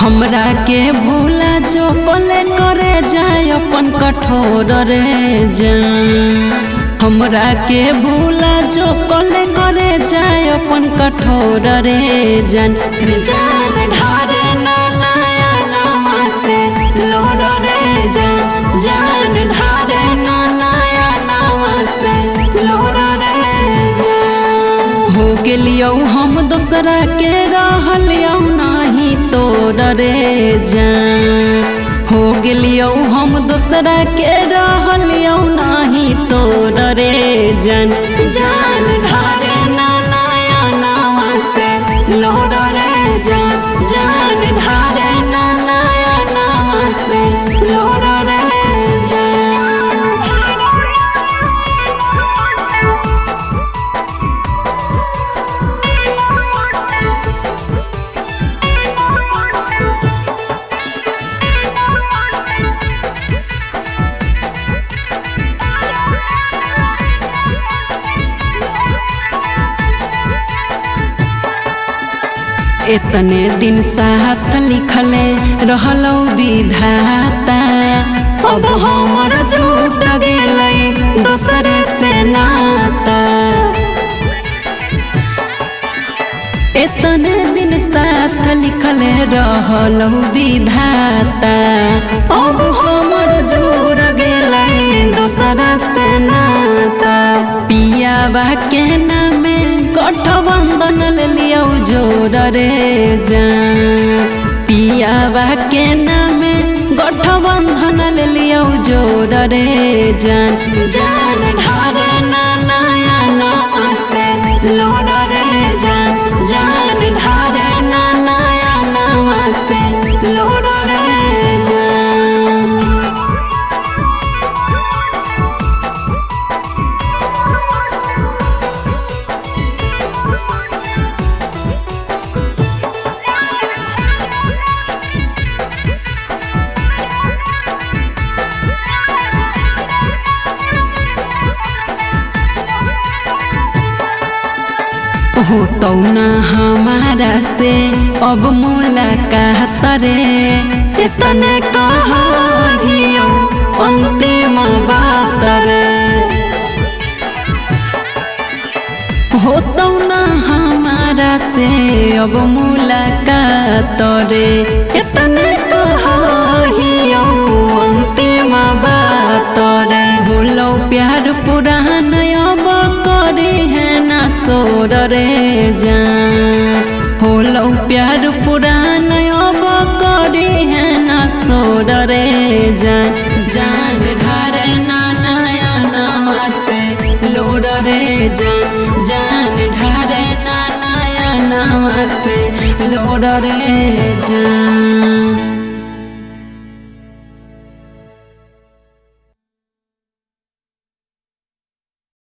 हमरा के भूला जो कले करे जाए अपन कठोर रे जान। हमरा के भूला जो कले करे जाए अपन कठोर रे जान। जान ढारे ना नया नामा से लोर रे जान। जान ढारे ना नया नामा से लोर रे जान। हो गेलियो हम दूसरा के रहलियो नाही तोर रे जान। हो गेलियो हम दूसरा के रहलियो नाही तोर रे जान। जान ढारे ना नया नामा से लोर रे जान। जान ढारे ना नया नामा से लोर रे जान। इतने दिन साथ लिखले रहलो विधाता। अब हमर झूठ गेलै दूसरे से नाता। इतने दिन साथ लिखले रहलो विधाता। अब हमर झूठ गेलै दूसरा से नाता। पियावा के नामे गठबंधन ले लियो जोर रे जान। पियावा के नामे गठबंधन ले लियो जोर रे जान। जान ढारे ना नया नामा से लोर रे जान। जान ढारे ना नया नामा से लोर रे जान। हो तो ना हमारा से अब मुलाकात रे। इतने कहियो अंतिम बात रे। हो तो ना हमारा से अब मुलाकात रे। इतने कहियो अंतिम बात रे। भूलो प्यार पुरान अब करे है ना सोर रे जान। भूलो प्यार पुरान अब करे है ना सोर रे जान। जान ढारे ना नया नामा से लोर रे जान। जान ढारे ना नया नामा से लोर रे जान।